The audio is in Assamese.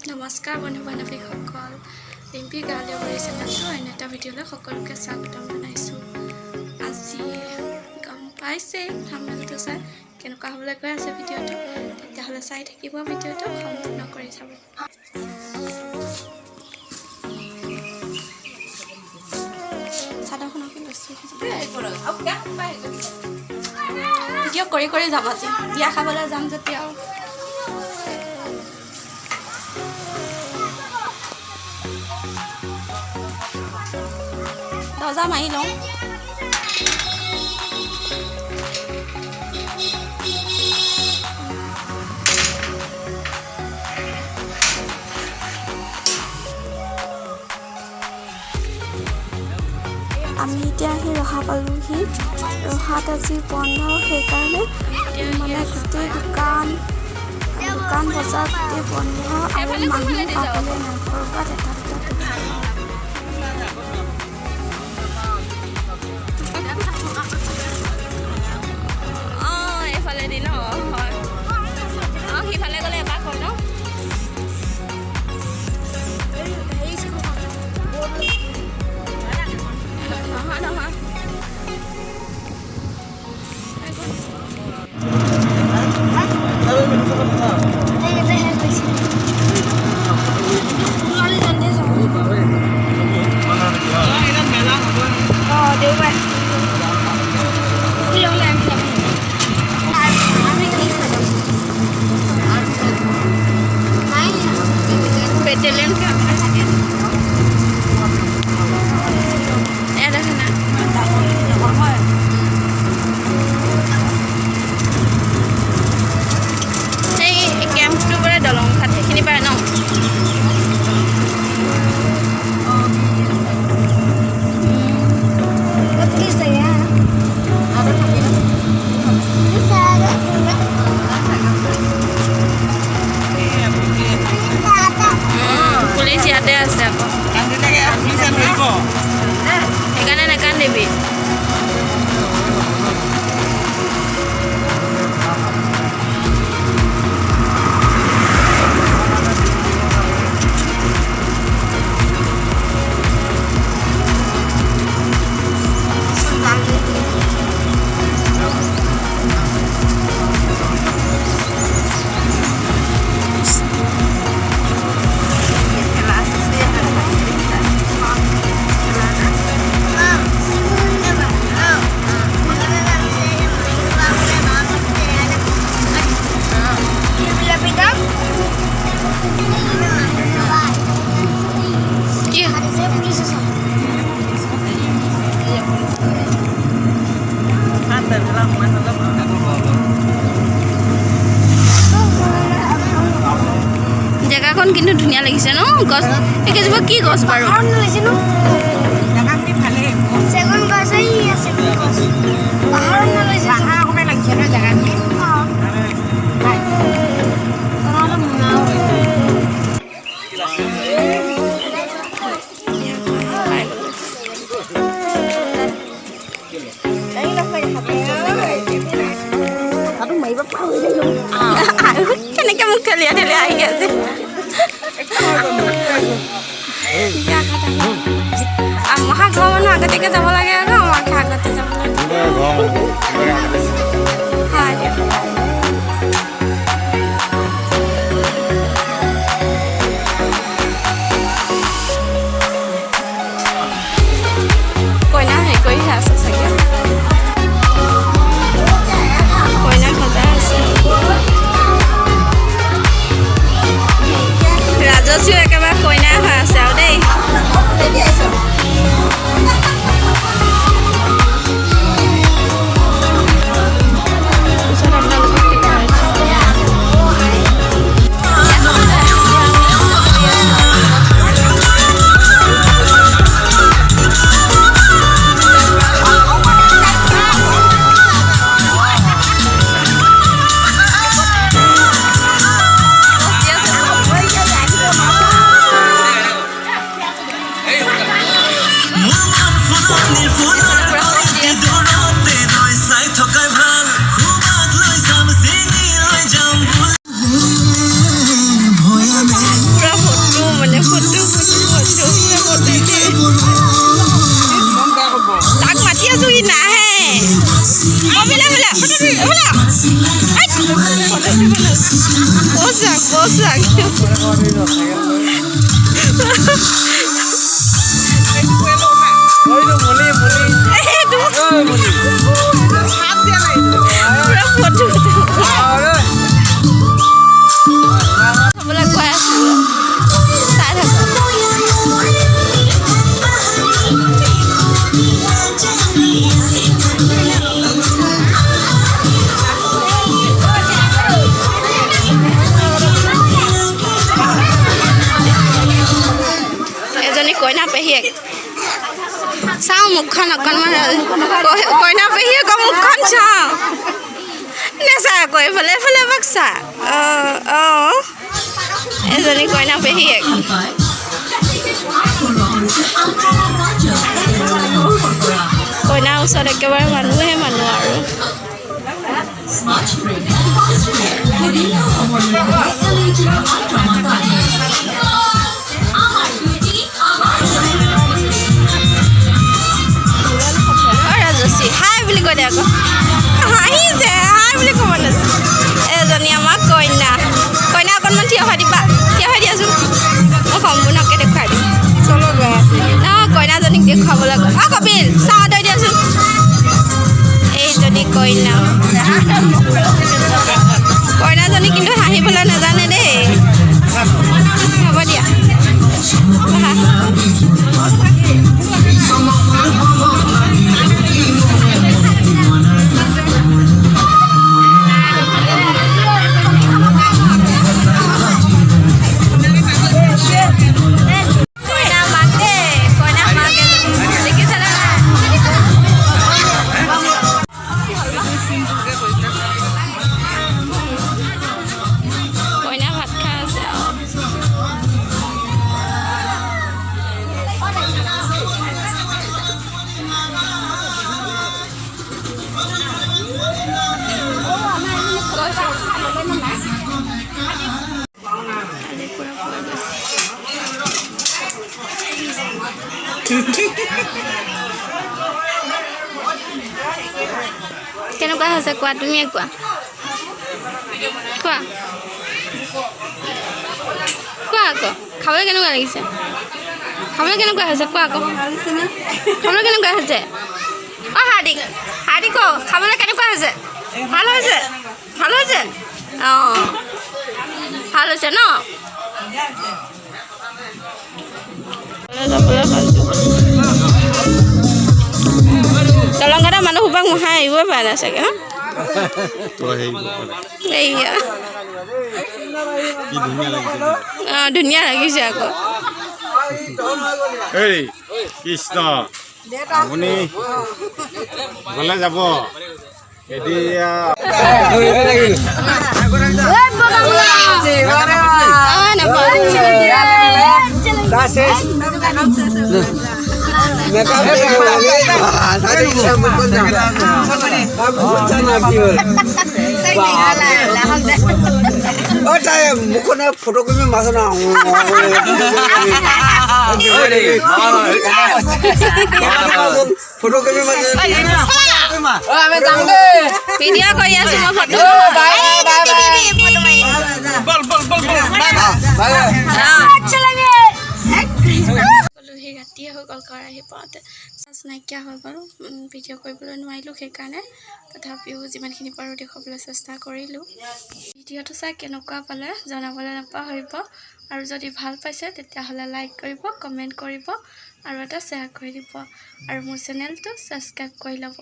নমস্কাৰ বন্ধু বান্ধৱীসকল, ৰিম্পী গাঁৱলীয়া বাৰী চেনেলটো অন্য এটা ভিডিঅ'লৈ সকলোকে স্বাগতম জনাইছোঁ। আজি গম পাইছেই থাম্বনেইলটো চাই কেনেকুৱা হ'বলৈ গৈ আছে ভিডিঅ'টো, তেতিয়াহ'লে চাই থাকিব ভিডিঅ'টো সম্পূৰ্ণ কৰি চাব। চাদৰখনকে লৈছোঁ ভিডিঅ' কৰি কৰি যাম। আজি বিয়া খাবলৈ যাম যেতিয়া দৰ্জা মাৰি লওঁ। আমি এতিয়া আহি ৰহা পালোহি। ৰহাত আজি বন্ধ, সেইকাৰণে মানে গোটেই দোকান বজাৰ গোটেই বন্ধ আৰু মানুহ পাবলৈ নাই। ক'ৰবাত এটা সিফালে গ'লে এপাক হয় ন। নহয় पेट्रोलियम का कैम्पटो पर दलং घाट সেইখিনি পায় ন। পুলিচ ইয়াতে আছে আকৌ, সেইকাৰণে নাকান্দিবি। জেগাখন কিন্তু ধুনীয়া লাগিছে ন। গছ এইকেইজোপা কি গছ বাৰু? কেনেকে মোক ঠেলিয়াই ঠেলিয়াই আহি আছে। আমাৰ ঘৰৰ মানুহ আগতীয়াকৈ যাব লাগে আৰু আমাৰ আগতে যাব লাগে। কইনা হেৰি কৰিহে আছে চাগে, কইনা সজাই আছে। ৰাজস্বীও একেবাৰে কইনাই হৈ আছে আৰু দেই। কইনা পেহীয়েক চাওঁ মুখখন অকণমান কইনা পেহীয়েকৰ মুখখন চাওঁ নেচাই আকৌ এইফালে এইফালে এপাক চা এজনী কইনা পেহীয়েক কইনাৰ ওচৰত একেবাৰে মানুহে মানুহ আৰু হাই বুলি কৈ দে আকৌ হাঁহিছে হাই বুলি ক'ব নাযায় এজনী আমাৰ কইনা কইনা অকণমান থিয় হৈ দিবা থিয় হৈ দিয়াচোন মই সম্পূৰ্ণকৈ দেখুৱাই দিম চলো গৈ আছে কইনাজনীক দেখুৱাবলৈ গৈ কপিল চাহ দৈ দিয়াচোন এইজনী কইনা কইনাজনী কিন্তু হাঁহিবলৈ নাজানে দেই হ'ব দিয়া কেনেকুৱা হৈছে কোৱা তুমিয়ে কোৱা কোৱা কোৱা আকৌ খাবলৈ কেনেকুৱা লাগিছে খাবলৈ কেনেকুৱা হৈছে কোৱা আকৌ খাবলৈ কেনেকুৱা হৈছে হাৰ্দিক হাৰ্দিক খাবলৈ কেনেকুৱা হৈছে ভাল হৈছে ভাল হৈছে ভাল হৈছে ন দলংঘাটৰ মানুহ সোপাক মুহাই আহিবই পৰা নাই চাগে এইয়া ধুনীয়া লাগিছে আকৌ কৃষ্ণ আপুনি গ'লে যাব এতিয়া মুখনে ফটো কপি মাছ না ফটো কপি মাছ ভিডিঅ' কৰি আছো মই ফটো সেই ৰাতিয়ে হৈ গ'ল ঘৰ আহি পাওঁতে চাৰ্জ নাইকিয়া হৈ গ'ল ভিডিঅ' কৰিবলৈ নোৱাৰিলোঁ সেইকাৰণে তথাপিও যিমানখিনি পাৰোঁ দেখুৱাবলৈ চেষ্টা কৰিলোঁ ভিডিঅ'টো চাই কেনেকুৱা পালে জনাবলৈ নাপাহৰিব আৰু যদি ভাল পাইছে তেতিয়াহ'লে লাইক কৰিব কমেণ্ট কৰিব আৰু এটা শ্বেয়াৰ কৰি দিব আৰু মোৰ চেনেলটো ছাবস্ক্ৰাইব কৰি ল'ব।